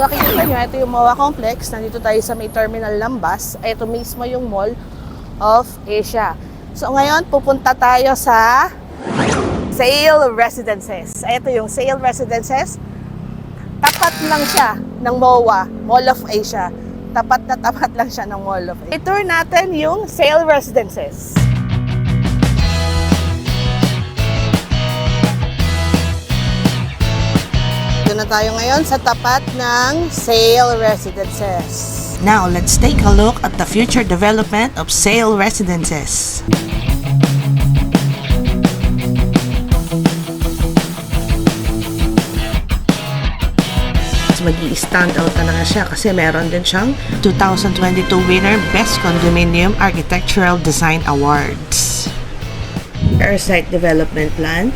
Nakikita nyo, ito yung MOA Complex. Nandito tayo sa may terminal ng bus. Ito mismo yung Mall of Asia. So ngayon, pupunta tayo sa Sale Residences. Ito yung Sale Residences. Tapat lang siya ng MOA, Mall of Asia. Tapat na tapat lang siya ng Mall of Asia. I-tour natin yung Sale Residences. Na tayo ngayon sa tapat ng Sale Residences. Now, let's take a look at the future development of Sale Residences. Mag-i-stand out talaga siya kasi meron din siyang 2022 winner Best Condominium Architectural Design Awards. Airside Development Plan.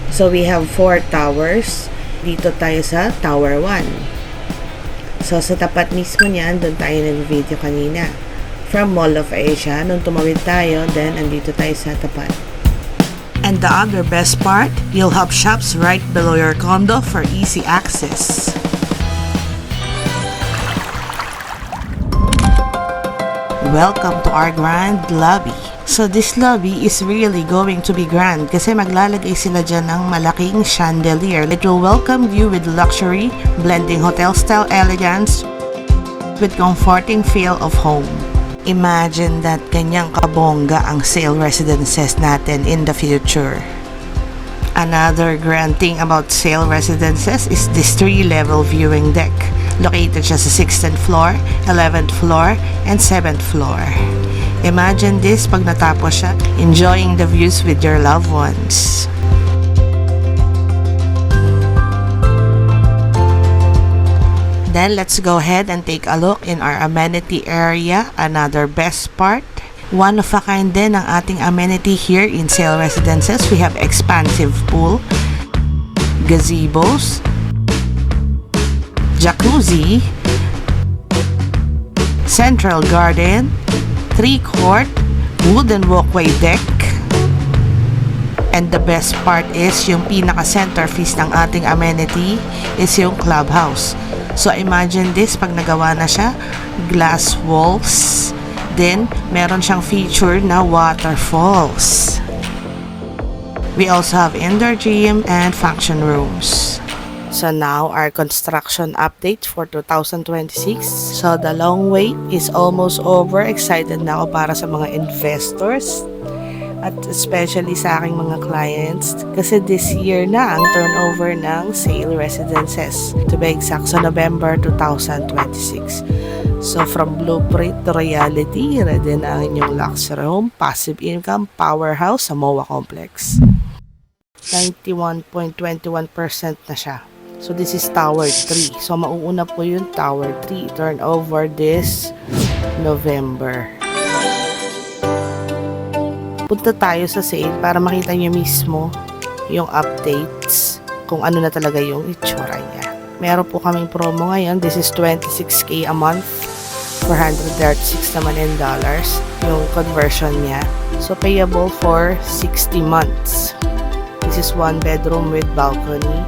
So we have 4 towers. Dito tayo sa Tower 1. So, sa tapat mismo niyan, doon tayo nag-video kanina. From Mall of Asia, nung tumawid tayo, then andito tayo sa tapat. And the other best part, you'll have shops right below your condo for easy access. Welcome to our grand lobby. So this lobby is really going to be grand kasi maglalagay sila dyan ng malaking chandelier. It will welcome you with luxury, blending hotel-style elegance with comforting feel of home. Imagine that ganyang kabongga ang Sale Residences natin in the future. Another grand thing about Sale Residences is this 3-level viewing deck. Located siya sa 16th floor, 11th floor, and 7th floor. Imagine this pag natapos siya, enjoying the views with your loved ones. Then let's go ahead and take a look in our amenity area, another best part. One of a kind din ang ating amenity here in Sale Residences. We have expansive pool, gazebos, jacuzzi, central garden, 3-court, wooden walkway deck, and the best part is yung pinaka-centerpiece ng ating amenity is yung clubhouse. So imagine this, pag nagawa na siya, glass walls, then meron siyang feature na waterfalls. We also have indoor gym and function rooms. So now, our construction update for 2026. So the long wait is almost over. Excited na ako para sa mga investors at especially sa aking mga clients kasi this year na ang turnover ng Sale Residences. To be exact, sa November 2026. So from blueprint to reality, ready na ang inyong luxury home, passive income, powerhouse sa MOA Complex. 91.21% na siya. So this is Tower 3. So mauuna po yung Tower 3. Turnover this November. Punta tayo sa sale para makita nyo mismo yung updates kung ano na talaga yung itsura niya. Meron po kaming promo ngayon. This is 26K a month. 436 naman in dollars yung conversion niya. So payable for 60 months. This is 1 bedroom with balcony.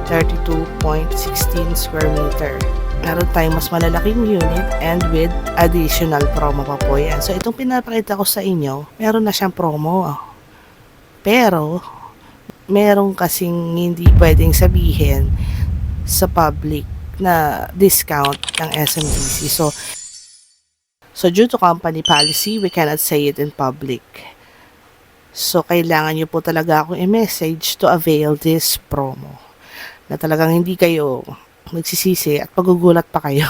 32.16 square meter. Meron tayong mas malalaking unit and with additional promo pa po yan. So, itong pinapakita ko sa inyo, meron na siyang promo. Pero, meron kasing hindi pwedeng sabihin sa public na discount ng SMDC. So due to company policy, we cannot say it in public. So, kailangan nyo po talaga akong i-message to avail this promo. Na talagang hindi kayo magsisisi at pagugulat pa kayo.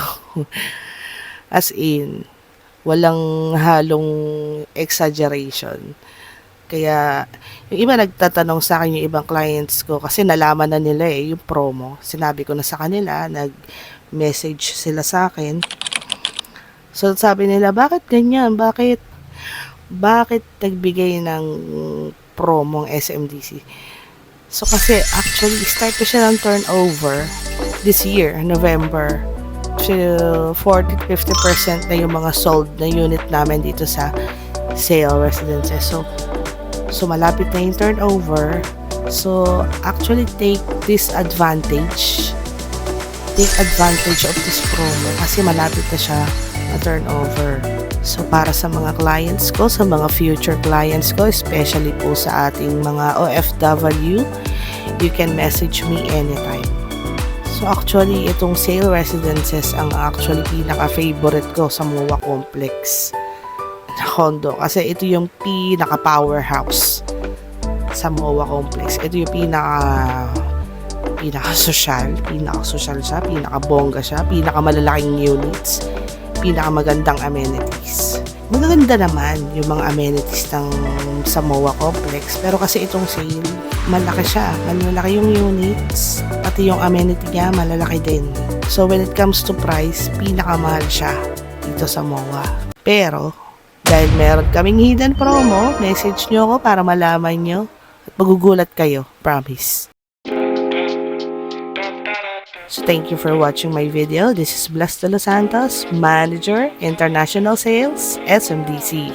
As in, walang halong exaggeration. Kaya, yung iba nagtatanong sa akin yung ibang clients ko kasi nalaman na nila yung promo. Sinabi ko na sa kanila, nag-message sila sa akin. So, sabi nila, bakit ganyan? Bakit nagbigay ng promo ang SMDC? So, kasi actually, start ko siya ng turnover this year, November. 40-50% na yung mga sold na unit namin dito sa Sale Residences. So malapit na yung turnover. So, actually take this advantage take advantage of this promo kasi malapit na siya na turnover. So, para sa mga clients ko, sa mga future clients ko, especially po sa ating mga OFW, you can message me anytime. So, actually, itong sale residences ang actually pinaka-favorite ko sa MOA Complex na condo. Kasi ito yung pinaka-powerhouse sa MOA Complex. Ito yung pinaka-social siya, pinaka-bongga siya, pinaka-malalaking units, pinakamagandang amenities. Magaganda naman yung mga amenities ng sa MOA Complex, pero kasi itong sale, malaki siya. Malalaki yung units, pati yung amenity niya, malalaki din. So when it comes to price, pinakamahal siya dito sa MOA. Pero, dahil meron kaming hidden promo, message nyo ako para malaman nyo at magugulat kayo. Promise. So thank you for watching my video. This is Blas de los Santos, Manager, International Sales, SMDC.